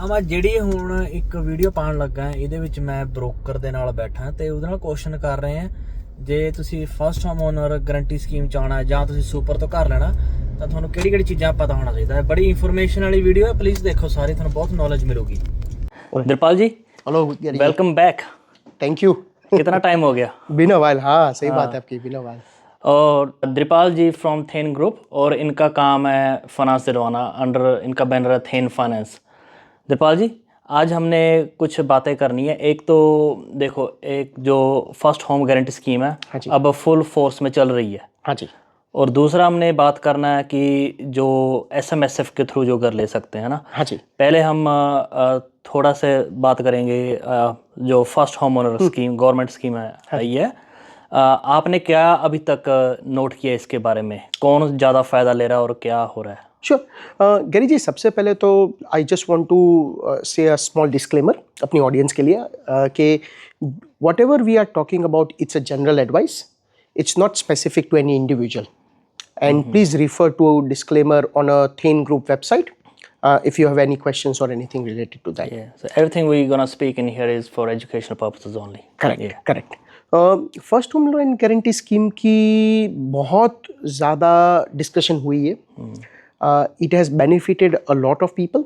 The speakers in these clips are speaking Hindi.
ਮੈਂ ਜਿਹੜੀ ਹੁਣ ਇੱਕ ਵੀਡੀਓ ਪਾਉਣ ਲੱਗਾ ਇਹਦੇ ਵਿੱਚ ਮੈਂ ਬ੍ਰੋਕਰ ਦੇ ਨਾਲ ਬੈਠਾ ਤੇ ਉਹਦੇ ਨਾਲ ਕੁਐਸਚਨ ਕਰ ਰਹੇ ਆ ਜੇ ਤੁਸੀਂ first home owner guarantee scheme ਚਾਹਣਾ ਜਾਂ ਤੁਸੀਂ ਸੁਪਰ ਤੋਂ ਘਰ ਲੈਣਾ ਤਾਂ ਤੁਹਾਨੂੰ ਕਿਹੜੀ ਕਿਹੜੀ ਚੀਜ਼ਾਂ ਪਤਾ ਹੋਣਾ ਚਾਹੀਦਾ ਹੈ। ਬੜੀ ਇਨਫੋਰਮੇਸ਼ਨ ਵਾਲੀ ਵੀਡੀਓ ਹੈ, प्लीज़ देखो सारी, ਤੁਹਾਨੂੰ बहुत नॉलेज मिलेगी। Dilpal ji, hello, welcome back. Thank you. कितना टाइम हो गया? बिन अ वाइल, हाँ सही बात है आपकी, बिन अ वाइल। और Dilpal ji from then group और इनका काम है फाइनेंस दिलवाना, अंडर इनका बैनर है थेन फाइनेंस। दिलपाल जी, आज हमने कुछ बातें करनी है। एक तो देखो, एक जो फर्स्ट होम गारंटी स्कीम है हाँ जी। अब फुल फोर्स में चल रही है, हाँ जी। और दूसरा हमने बात करना है कि जो SMSF के थ्रू जो घर ले सकते हैं ना। हाँ जी। पहले हम थोड़ा से बात करेंगे जो first home owner scheme government scheme है ये आपने क्या अभी तक नोट किया इसके बारे में, कौन ज़्यादा फ़ायदा ले रहा है और क्या हो रहा है? श्योर गैरी जी, सबसे पहले तो I just want to say a small disclaimer अपनी ऑडियंस के लिए कि whatever we are talking about it's a general advice, it's not specific to any individual, and please refer to disclaimer on a Thane Group website if you have any questions or anything related to that. Yeah, so everything we're gonna speak in here is for educational purposes only. Correct, Yeah. correct. First home loan guarantee scheme की बहुत ज़्यादा डिस्कशन हुई है। It has benefited a lot of people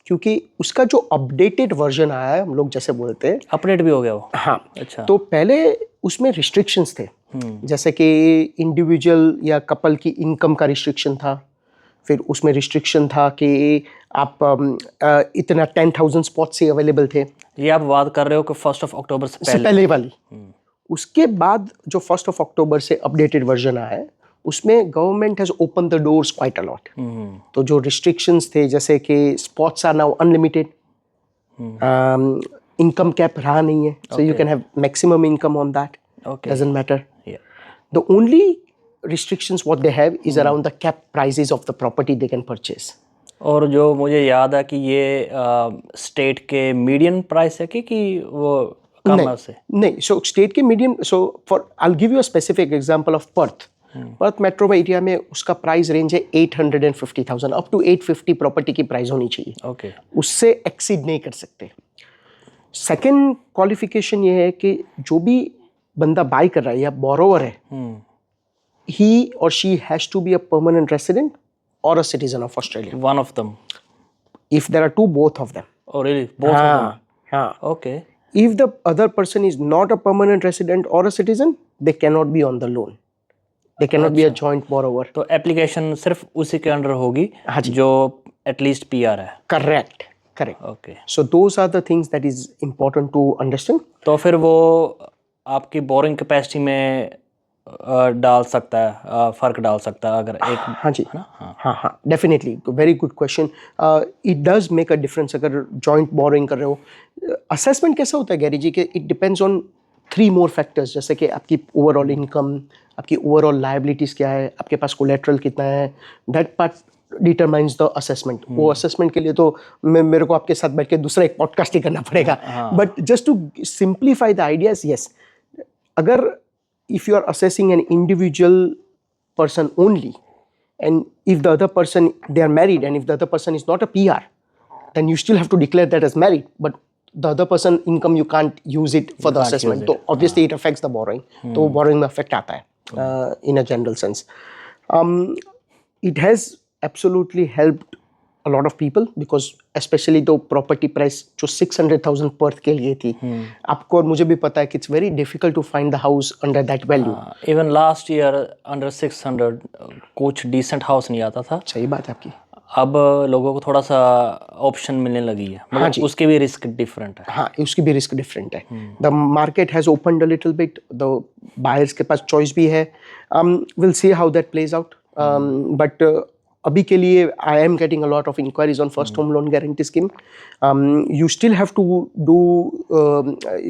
क्योंकि उसका जो अपडेटेड वर्जन आया है, हम लोग जैसे बोलते हैं, अपडेट भी हो गया वो। हाँ। अच्छा। तो पहले उसमें रिस्ट्रिक्शंस थे, जैसे कि इंडिविजुअल या कपल की इनकम का रिस्ट्रिक्शन था, फिर उसमें रिस्ट्रिक्शन था कि आप इतना 10,000 स्पॉट से अवेलेबल थे। ये आप बात कर रहे हो कि 1 अक्टूबर से पहले वाली। उसके बाद जो 1 अक्टूबर से अपडेटेड वर्जन आया है उसमें government has open the doors quite a lot. तो जो रिस्ट्रिक्शंस थे, जैसे कि spots are now unlimited, income cap रहा नहीं है, so you can have maximum income on that, doesn't matter. The only restrictions what they have is around the cap prices of the property they can purchase. और जो मुझे याद है कि ये स्टेट के मीडियन प्राइस है कि वो कम है उससे? नहीं, सो स्टेट के medium, so for I will give you a specific example of Perth. Perth metro area में उसका प्राइस रेंज है 850,000 अप टू 850 प्रॉपर्टी की प्राइस होनी चाहिए। ओके। उससे एक्सीड नहीं कर सकते। सेकेंड क्वालिफिकेशन ये है कि जो भी बंदा बाय कर रहा है या बोरोवर है, he or she has to be a permanent resident or a citizen of Australia. One of them. If there are two, both of them. Oh really? Both of them? हाँ. Okay. If the other person is not a permanent resident or a citizen, they cannot be on the loan. They cannot be a joint borrower. तो एप्लीकेशन सिर्फ उसी के अंडर होगी जो एटलीस्ट PR है। Correct. Correct. Okay. So those are the things that is important to understand. तो फिर वो आपकी बोरिंग कैपेसिटी में डाल सकता है, फ़र्क डाल सकता है अगर एक। हाँ जी, हाँ, definitely, very good question. It does make a difference अगर जॉइंट बोरोइंग कर रहे हो। असेसमेंट कैसा होता है गैरी जी कि it depends on 3 more factors, जैसे कि आपकी ओवरऑल इनकम, आपकी ओवरऑल लायबिलिटीज़ क्या है, आपके पास कोलेट्रल कितना है, that part determines the assessment. वो असेसमेंट के लिए तो मेरे को आपके साथ बैठ के दूसरा एक पॉडकास्ट ही करना पड़ेगा, but just to simplify the ideas, yes, अगर if you are assessing an individual person only, and if the other person, they are married, and if the other person is not a PR, then you still have to declare that as married, but the other person income you can't use it for the assessment. So obviously it affects the borrowing. तो borrowing में affect आता है in a general sense. It has absolutely helped a lot of people because especially the property price जो 600,000 पर्थ के लिए थी, आपको और मुझे भी पता है कि it's very difficult to find the house under that value. Even last year under 600 कुछ decent house नहीं आता था। सही बात है आपकी। अब लोगों को थोड़ा सा ऑप्शन मिलने लगी है, मतलब उसके भी रिस्क डिफरेंट है। हाँ, उसकी भी रिस्क डिफरेंट है। The market has opened a little bit, the buyers के पास चॉइस भी है। Will see how that plays out, but अभी के लिए I am getting a lot of inquiries on first home loan guarantee scheme. You still have to do,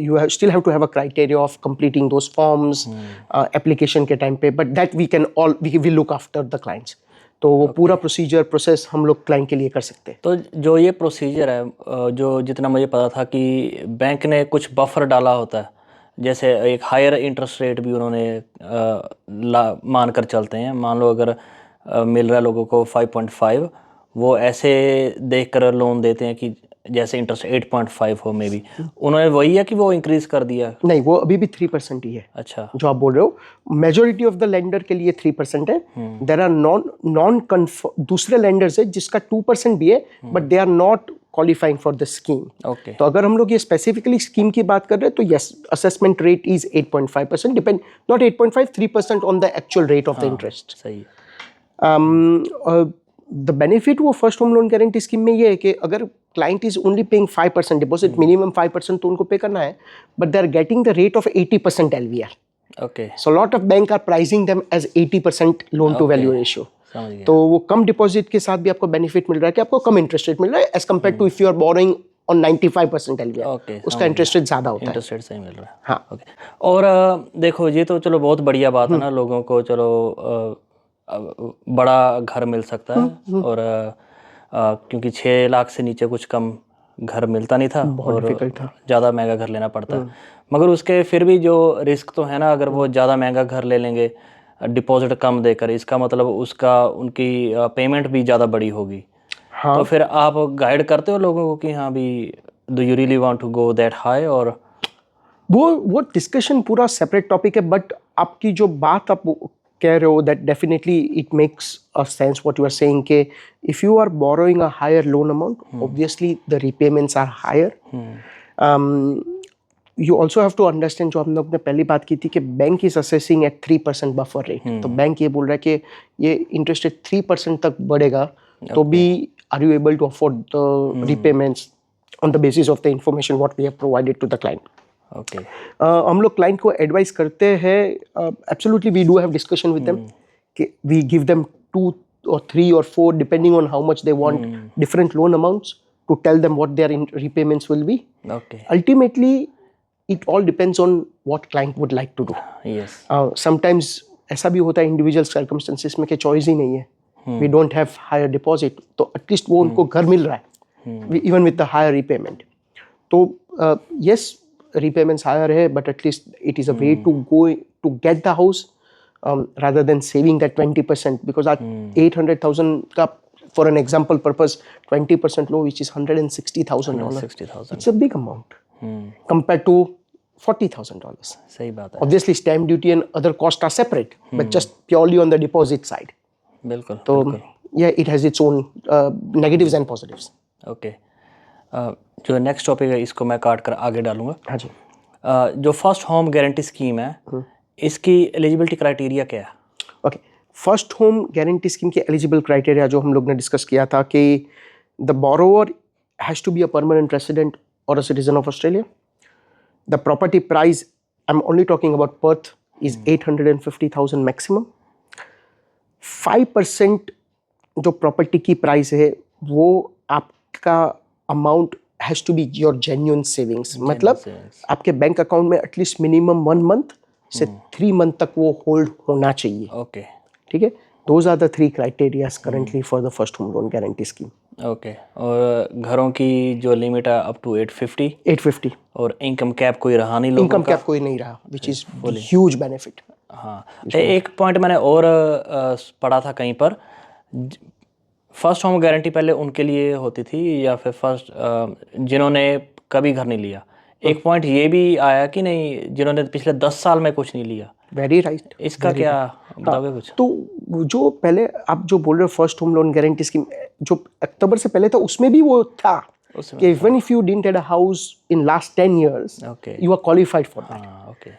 you still have to have a criteria of completing those forms application के टाइम पे, but that we can all we look after the clients. तो वो पूरा प्रोसीजर हम लोग क्लाइंट के लिए कर सकते हैं। तो जो ये प्रोसीजर है, जो जितना मुझे पता था कि बैंक ने कुछ बफर डाला होता है, जैसे एक हायर इंटरेस्ट रेट भी उन्होंने मान कर चलते हैं। मान लो अगर मिल रहा है लोगों को 5.5, वो ऐसे देख कर लोन देते हैं कि जैसे इंटरेस्ट 8.5 हो मे बी, उन्होंने वही है कि वो इंक्रीज कर दिया? नहीं, वो अभी भी 3% ही है। अच्छा, जो आप बोल रहे हो, मेजोरिटी ऑफ द लेंडर के लिए 3% है। देर आर नॉन दूसरे लेंडर्स है जिसका 2% भी है, but they are not qualifying for the scheme. Okay, तो अगर हम लोग ये स्पेसिफिकली स्कीम की बात कर रहे हैं तो yes, assessment rate is 8.5%, depend not 8.5, 3% on the actual rate of the interest. सही है। द बेनिफिट वो first home loan guarantee scheme में ये है कि अगर client is only paying 5% deposit, minimum 5% तो उनको पे करना है, but they are getting the rate of 80% LVR। Okay, so lot of bank are pricing them as 80% loan to value ratio. समझ गया। तो वो कम डिपॉजिट के साथ भी आपको बेनिफिट मिल रहा है कि आपको कम इंटरेस्ट रेट मिल रहा है as compare to if you are borrowing on 95% LVR। Okay, उसका इंटरेस्ट रेट ज़्यादा होता है। इंटरेस्ट रेट सही मिल रहा है। हाँ। ओके, और देखो ये तो चलो बहुत बढ़िया बात है ना, लोगों को चलो बड़ा घर मिल सकता है, और क्योंकि 6 लाख से नीचे कुछ कम घर मिलता नहीं था, और ज़्यादा महंगा घर लेना पड़ता है। मगर उसके फिर भी जो रिस्क तो है ना, अगर वो ज़्यादा महंगा घर ले लेंगे डिपॉजिट कम देकर, इसका मतलब उसका उनकी पेमेंट भी ज़्यादा बड़ी होगी। हाँ। तो फिर आप गाइड करते हो लोगों को कि हाँ भी, do you really want to go that high? और वो डिस्कशन पूरा सेपरेट टॉपिक है, बट आपकी जो बात आप कह रहे हो, that definitely it makes a sense what you are saying के if you are borrowing a higher loan amount, obviously the repayments are higher. You also have to understand, जो हम लोग ने पहली बात की थी कि bank is assessing at 3% buffer rate. तो बैंक ये बोल रहा है कि ये इंटरेस्ट रेट 3% तक बढ़ेगा, तो भी are you able to afford the repayments on the basis of the information what we have provided to the client. Okay, हम लोग क्लाइंट को एडवाइस करते हैं, absolutely we do have discussion with them कि we give them 2 or 3 or 4 depending on how much they want different loan amounts to tell them what their repayments will be. Okay, Ultimately it all depends on what client would like to do. Yes, Sometimes ऐसा भी होता है individual circumstances में कि चॉइस ही नहीं है, we don't have higher deposit, तो एटलीस्ट वो उनको घर मिल रहा है even with the higher repayment. तो yes, repayments higher है, but at least it is a way to go to get the house rather than saving that 20%, because at 800,000 का for an example purpose 20% low, which is $160,000. 60,000, It's a big amount compared to $40,000. सही बात है। Obviously stamp duty and other costs are separate, but just purely on the deposit side. बिल्कुल, तो yeah, it has its own negatives and positives. Okay, जो नेक्स्ट टॉपिक है इसको मैं काट कर आगे डालूंगा। हाँ जी। जो फर्स्ट होम गारंटी स्कीम है, इसकी एलिजिबिलिटी क्राइटेरिया क्या है? Okay, first home guarantee scheme के एलिजिबल क्राइटेरिया जो हम लोग ने डिस्कस किया था कि the borrower has to be a permanent resident और a citizen of Australia. The property price, I am only talking about Perth, is 850,000 maximum. 5% जो प्रॉपर्टी की प्राइस है वो आपका amount has to be your genuine savings, मतलब आपके बैंक अकाउंट में एटलीस्ट मिनिमम 1 मंथ से 3 मंथ तक वो होल्ड होना चाहिए। ओके, ठीक है, those are the 3 criterias currently for the first home loan guarantee scheme. Okay, और घरों की जो लिमिट है अप टू 850, और इनकम कैप कोई रहा नहीं लोगों इनकम का? कैप कोई नहीं रहा, विच इज ह्यूज बेनिफिट। हाँ, एक पॉइंट मैंने और पढ़ा था कहीं पर, फर्स्ट होम गारंटी पहले उनके लिए होती थी या फिर फर्स्ट जिन्होंने कभी घर नहीं लिया। एक पॉइंट ये भी आया कि नहीं, जिन्होंने पिछले 10 साल में कुछ नहीं लिया। Very right. इसका क्या बताओगे कुछ? तो जो पहले आप जो बोल रहे हो first home loan guarantee scheme जो अक्टूबर से पहले था, उसमें भी वो था कि even if you didn't had a house in last 10 years, you are qualified for that. Okay,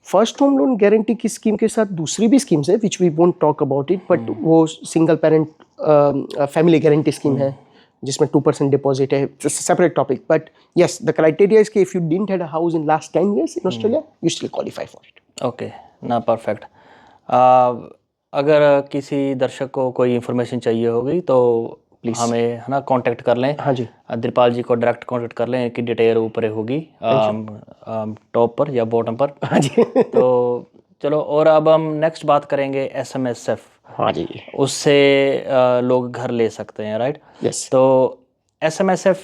first home loan guarantee की स्कीम के साथ दूसरी भी स्कीम्स है which we won't talk about it, but वो single parent family guarantee scheme है जिसमें 2% डिपॉजिट है, separate topic. But yes, the criteria is कि if you didn't had a house in last 10 years in Australia, you still qualify for it. Okay, ना परफेक्ट। अगर किसी दर्शक को कोई इन्फॉर्मेशन चाहिए होगी तो प्लीज़ हमें है ना कांटेक्ट कर लें। हाँ जी, दिलपाल जी को डायरेक्ट कांटेक्ट कर लें, कि डिटेल ऊपर होगी टॉप पर या बॉटम पर। हाँ जी। तो चलो, और अब हम नेक्स्ट बात करेंगे SMSF। हाँ जी, उससे लोग घर ले सकते हैं, राइट? यस। तो SMSF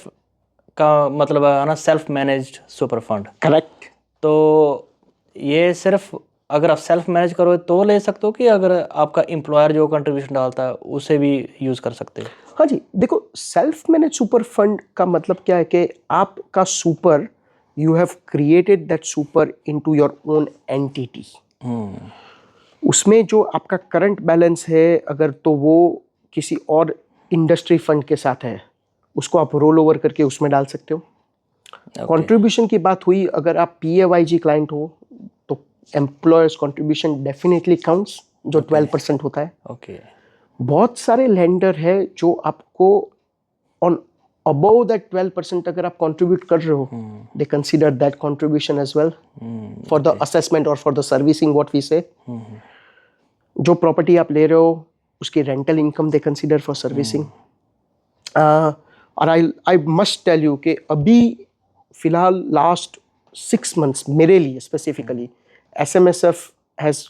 का मतलब है ना self managed super fund. Correct. तो ये सिर्फ अगर आप सेल्फ मैनेज करो तो ले सकते हो, कि अगर आपका एम्प्लॉयर जो कंट्रीब्यूशन डालता है उसे भी यूज़ कर सकते हो? हाँ जी, देखो सेल्फ मैनेज सुपर फंड का मतलब क्या है कि आपका super, you have created that super into your own entity. उसमें जो आपका करंट बैलेंस है अगर, तो वो किसी और इंडस्ट्री फंड के साथ है, उसको आप रोल ओवर करके उसमें डाल सकते हो। कंट्रीब्यूशन की बात हुई, अगर आप PAYG क्लाइंट हो तो एम्प्लॉयर्स कंट्रीब्यूशन डेफिनेटली काउंट्स, जो 12% होता है। ओके। बहुत सारे लेंडर है जो आपको ऑन अबव दैट 12% अगर आप कंट्रीब्यूट कर रहे हो, they consider that contribution as well for the assessment और for the servicing what we say. जो प्रॉपर्टी आप ले रहे हो उसकी rental income they consider for servicing. और आई मस्ट टेल यू कि अभी फिलहाल लास्ट 6 months मेरे लिए specifically SMSF has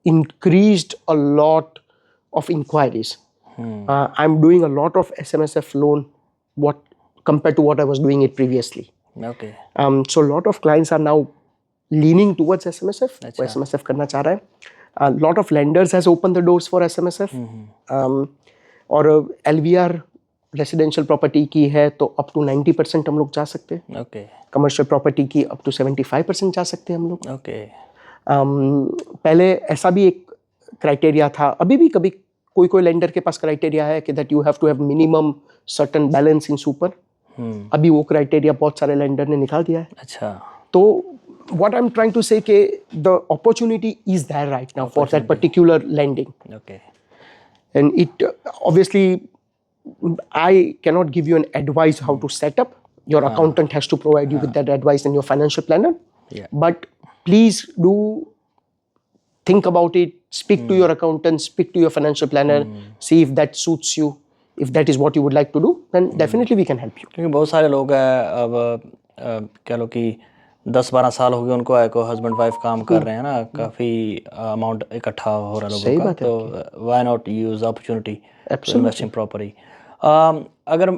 increased a lot of inquiries. I'm doing a lot of SMSF loan compared to what I was doing it previously. Okay. So a lot of clients are now leaning towards SMSF. वो SMSF करना चाह रहा है. A lot of lenders has opened the doors for SMSF. और LVR रेसिडेंशियल प्रॉपर्टी की है तो अप टू 90% हम लोग जा सकते हैं। Okay. कमर्शियल प्रॉपर्टी की अप टू 75% जा सकते हैं हम लोग। Okay. पहले ऐसा भी एक क्राइटेरिया था, अभी भी कभी कोई लेंडर के पास क्राइटेरिया है कि that you have to have minimum certain balance in super. अभी वो क्राइटेरिया बहुत सारे लेंडर ने निकाल दिया है। अच्छा। तो what I am trying to say कि the opportunity is there right now for that particular lending. Okay. And it obviously I cannot give you an advice how to set up. Your accountant has to provide you with that advice and your financial planner. Yeah. But please do think about it. Speak to your accountant, speak to your financial planner, see if that suits you. If that is what you would like to do, then definitely we can help you. क्योंकि बहुत सारे लोग हैं अब कह लो कि 10-12 साल हो गए उनको आए को, हस्बैंड वाइफ काम कर रहे हैं ना, काफ़ी अमाउंट इकट्ठा हो रहा है लोगों का, तो why not use opportunity to invest in property. अगर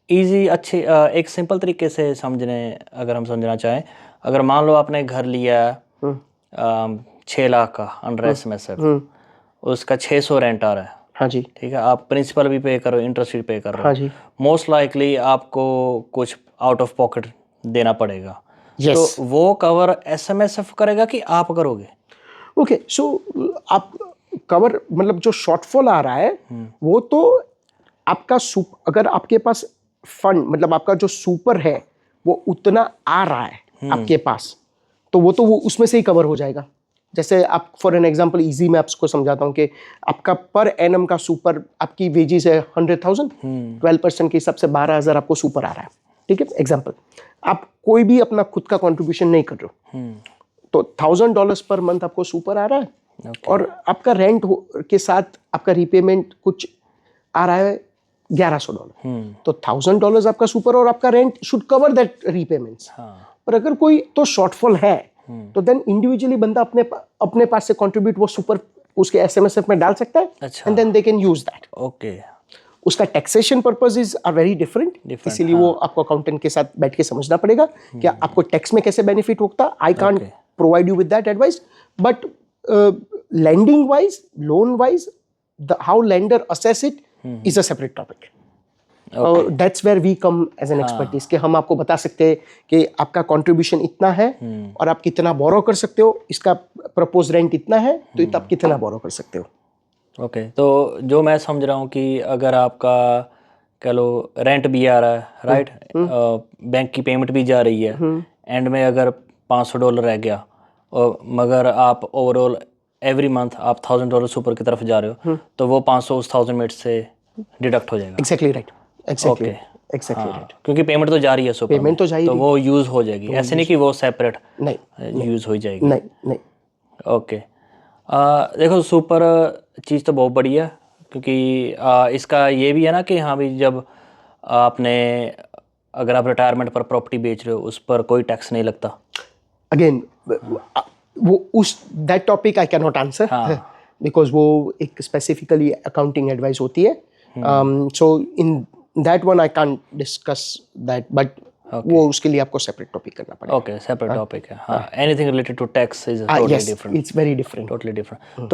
इजी अच्छी एक सिंपल तरीके से अगर हम समझना चाहें, अगर मान लो आपने घर लिया 6 लाख का अंडर SMSF, उसका 600 रेंट आ रहा है। हाँ जी। ठीक है, आप प्रिंसिपल भी पे करो, इंटरेस्ट भी पे कर रहे हो। हाँ जी। मोस्ट लाइकली आपको कुछ आउट ऑफ पॉकेट देना पड़ेगा। Yes. तो वो कवर SMSF करेगा कि आप करोगे? ओके, सो आप कवर मतलब जो शॉर्टफॉल आ रहा है वो तो आपका अगर आपके पास फंड मतलब आपका जो सुपर है वो उतना आ रहा है आपके पास, तो वो उसमें से ही कवर हो जाएगा। जैसे आप फॉर एन एग्जांपल इजी मैं आपको समझाता हूँ कि आपका पर एनम का सुपर, आपकी वेजेस है 100,000, 12% के हिसाब से 12,000 आपको सुपर आ रहा है। ठीक है, एग्जांपल आप कोई भी अपना खुद का कंट्रीब्यूशन नहीं कर रहे हो, तो $1,000 पर मंथ आपको सुपर आ रहा है। Okay. और आपका रेंट के साथ आपका रिपेमेंट कुछ आ रहा है $1,100, तो $1,000 आपका सुपर और आपका rent should cover that repayments. पर अगर कोई तो शॉर्टफॉल है तो देन इंडिविजुअली बंदा अपने पास से कंट्रीब्यूट वो सुपर उसके SMSF में डाल सकता है, and then they can use that. Okay. उसका taxation purposes are very different, इसीलिए वो आपको अकाउंटेंट के साथ बैठ के समझना पड़ेगा कि आपको टैक्स में कैसे बेनिफिट होता है। I can't provide you with that advice, but lending wise, loan wise, how lender assess it is a separate topic. That's where we come as an expertise कि हम आपको बता सकते हैं कि आपका कंट्रीब्यूशन इतना है और आप कितना बोरो कर सकते हो, इसका प्रपोज रेंट इतना है तो आप कितना बोरो कर सकते हो। ओके, तो जो मैं समझ रहा हूँ कि अगर आपका कह लो रेंट भी आ रहा है, राइट, बैंक की पेमेंट भी जा रही है, एंड में अगर $500 रह गया और मगर आप ओवरऑल एवरी मंथ आप $1,000 सुपर की तरफ जा रहे हो, तो वो 500 उस 1000 में से डिडक्ट हो जाएगा। Exactly right, exactly okay, exactly right, क्योंकि पेमेंट तो जा रही है सुपर, पेमेंट तो जा ही तो वो यूज हो जाएगी, ऐसे नहीं कि वो सेपरेट नहीं यूज हो जाएगी। नहीं। ओके, देखो सुपर चीज़ तो बहुत बड़ी है, क्योंकि इसका ये भी है ना कि हाँ भाई जब आपने अगर आप रिटायरमेंट पर प्रॉपर्टी बेच रहे हो उस पर कोई टैक्स नहीं लगता। अगेन वो उस that topic I can not answer because वो एक स्पेसिफिकली अकाउंटिंग एडवाइस होती है, so in that one I can't discuss that, but वो उसके लिए आपको सेपरेट टॉपिक करना पड़ेगा. ओके, सेपरेट टॉपिक है. हाँ, anything related to tax is totally Yes, different. it's very different. Totally different.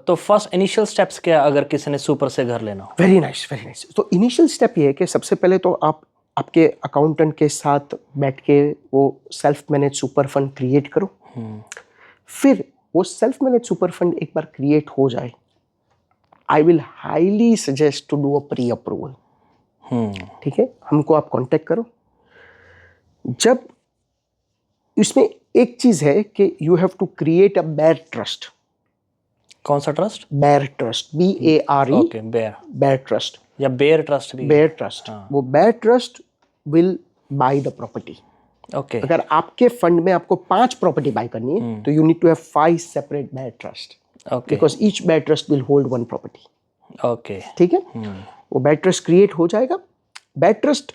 तो फर्स्ट इनिशियल स्टेप्स क्या अगर किसी ने सुपर से घर लेना हो? Very nice, very nice. तो इनिशियल स्टेप ये है कि सबसे पहले तो आप आपके अकाउंटेंट के साथ बैठ के वो self manage super fund create करो. फिर वो सेल्फ मैनेज सुपर फंड एक बार क्रिएट हो जाए, I will highly suggest to do a pre approval. ठीक है, हमको आप कांटेक्ट करो. जब इसमें एक चीज है कि you have to create a bare trust. कौन सा trust? Bare trust, BARE. Okay, bare bare trust. या बेयर ट्रस्ट भी? Bare trust. वो bare trust will buy the property. Okay. अगर आपके फंड में आपको 5 प्रॉपर्टी बाय करनी है तो you need to have 5 separate bare trust, okay. Because each bare trust will hold 1 property. Okay. ठीक है, वो बेयर ट्रस्ट क्रिएट हो जाएगा. बेयर ट्रस्ट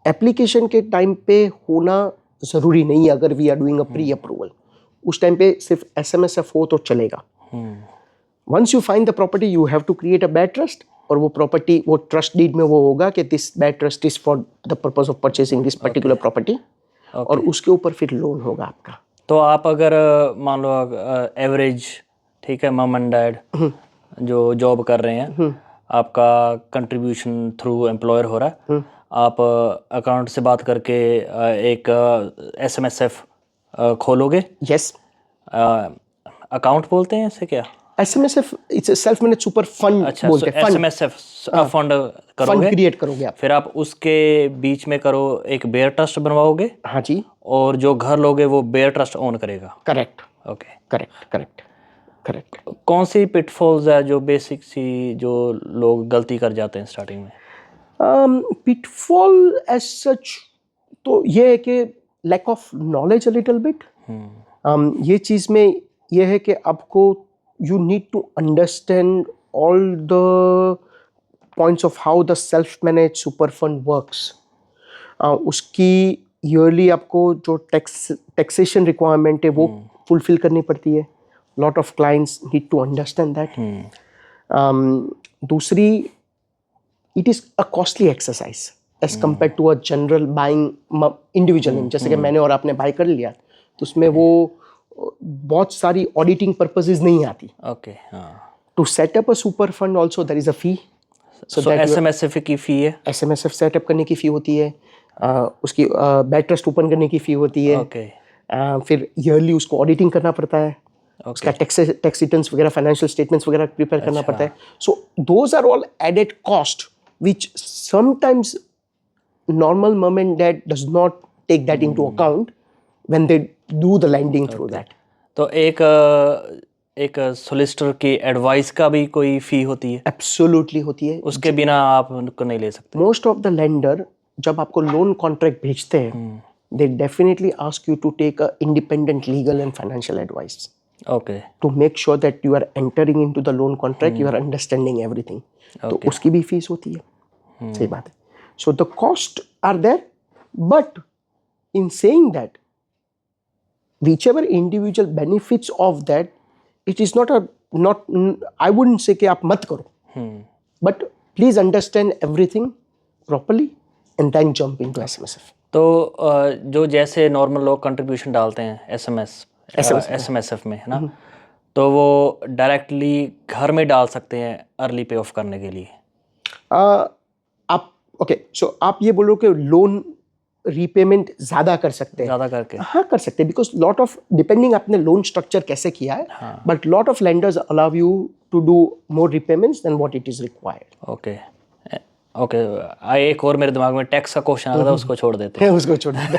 एप्लीकेशन के टाइम पे होना जरूरी नहीं है. अगर we are doing a pre approval, उस टाइम पे सिर्फ SMSF हो तो चलेगा. Once you find the property you have to create a bare trust, और वो प्रॉपर्टी वो ट्रस्ट डीड में वो होगा कि this bare trust is for the purpose of purchasing this particular property, और उसके ऊपर फिर लोन होगा आपका. तो आप अगर मान लो एवरेज, ठीक है, मम एंड डैड जो जॉब कर रहे हैं, आपका कंट्रीब्यूशन थ्रू एम्प्लॉयर हो रहा है, आप अकाउंट से बात करके एक SMSF खोलोगे. यस, अकाउंट बोलते हैं इसे क्या? SMSF it's self manage super fund. अच्छा, बोलते हैं फंड. SMSF फंड फंड करोगे, क्रिएट करोगे आप. फिर आप उसके बीच में करो एक बेयर ट्रस्ट बनवाओगे, हाँ जी, और जो घर लोगे वो बेयर ट्रस्ट ओन करेगा. Correct, okay. Correct, correct, correct. कौन सी पिटफॉल्स है जो बेसिक सी जो लोग गलती कर जाते हैं स्टार्टिंग में? पिटफॉल एज सच तो ये है कि lack of knowledge a little bit. ये चीज़ में ये है कि आपको you need to understand all the points of how the self manage super fund works. उसकी ईयरली आपको जो टैक्सेशन रिक्वायरमेंट है वो फुलफिल करनी पड़ती है. Lot of clients need to understand that. दूसरी, it is a costly exercise as compare to a general buying individual. जैसे कि मैंने और आपने बाय कर लिया तो उसमें वो बहुत सारी ऑडिटिंग पर्पसेस नहीं आती. ओके. हाँ. To setup a super fund also there is a fee. So SMSF की फी है? SMSF सेटअप करने की फ़ी होती है. उसकी बेयर ट्रस्ट ओपन करने की फ़ी होती है. ओके. फिर ईयरली उसको ऑडिटिंग करना पड़ता है. उसका टैक्स रिटर्न्स वगैरह, फाइनेंशियल स्टेटमेंट्स वगैरह प्रिपेयर करना पड़ता है. So those are all added cost which sometimes normal mom and dad does not take that into account when they do the lending through that. तो एक सोलिसिटर की एडवाइस का भी कोई फी होती है? Absolutely होती है. उसके बिना आप उनको नहीं ले सकते? Most of the lender जब आपको लोन कॉन्ट्रैक्ट भेजते हैं they definitely ask you to take a independent legal and financial advice. Okay. To make sure that you are entering into the loan contract, you are understanding everything. तो उसकी भी फीस होती है. सही बात है. So the costs are there, but in saying that, whichever individual benefits of that, it is not I wouldn't say कि आप मत करो, but please understand everything properly and then jump into SMSF. तो जो जैसे नॉर्मल लोग कंट्रीब्यूशन डालते हैं SMSF में, है ना, तो वो डायरेक्टली घर में डाल सकते हैं अर्ली पे ऑफ करने के लिए? आप ओके, सो आप ये बोलो कि लोन रीपेमेंट ज़्यादा कर सकते हैं? ज़्यादा करके? हाँ, कर सकते हैं, बिकॉज लॉट ऑफ डिपेंडिंग आपने लोन स्ट्रक्चर कैसे किया है, but lot of lenders allow you to do more repayments than what it is required. Okay. Okay. एक और मेरे दिमाग में टैक्स का क्वेश्चन आ रहा था, उसको छोड़ देते हैं. उसको छोड़ देते.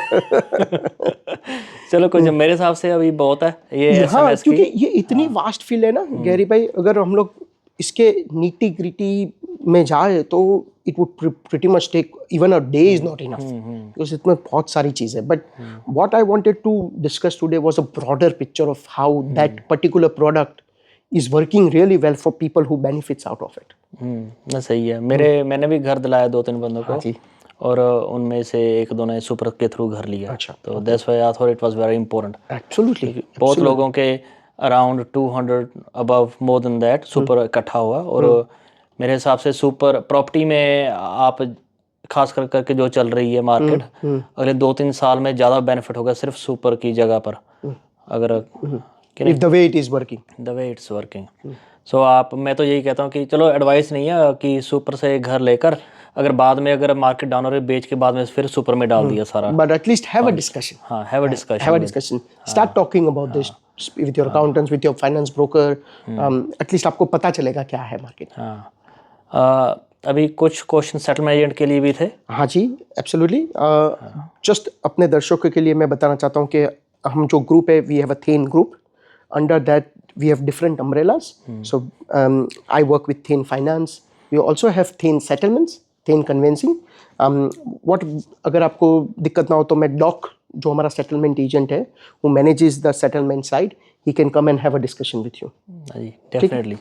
चलो, कुछ मेरे हिसाब से अभी बहुत है ये हाँ, SMS क्योंकि ये इतनी वास्ट फील्ड है ना गैरी भाई. अगर हम लोग इसके नीटी ग्रिटी में जाए तो it would pretty much take even a day is not enough, because इसमें बहुत सारी चीज़ें. But what I wanted to discuss today was a broader picture of how that particular product is working really well for people who benefits out of it. सही है. मैंने भी घर दिलाया 2-3 बंदों को. जी. और उनमें से एक दो ने सुपर के थ्रू घर लिया. अच्छा. तो that's why I thought it was very important. Absolutely. बहुत लोगों के around 200 above more than that super इकट्ठा हुआ. और मेरे हिसाब से सुपर प्रॉपर्टी में आप खास करके जो चल रही है मार्केट, अगले 2-3 साल में ज़्यादा बेनिफिट होगा सिर्फ सुपर की जगह पर, अगर If the way it is working. The way it's working. So आप, मैं तो यही कहता हूँ कि चलो एडवाइस नहीं है कि सुपर से घर लेकर अगर बाद में अगर मार्केट डाउन हो रही बेच के बाद में फिर सुपर में डाल दिया सारा। But at least have a discussion. हाँ, have a discussion. Have a discussion. Start talking about this with your accountants, with your finance broker. At least आपको पता चलेगा क्या है मार्केट। हाँ, अभी कुछ क्वेश्चन सेटलमेंट एजेंट के लिए भी थे। हाँ जी, एब्सोल्युटली। जस्ट अपने दर्शकों के लिए मैं बताना चाहता हूँ कि हम जो ग्रुप है, we have a then group. Under that we have different umbrellas. So I work with then finance. We also have then settlements, then conveyancing. What अगर आपको दिक्कत ना हो तो मैं डॉक, जो हमारा सेटलमेंट एजेंट है, who manages the settlement side, he can come and have a discussion with you. जी, डेफिनेटली।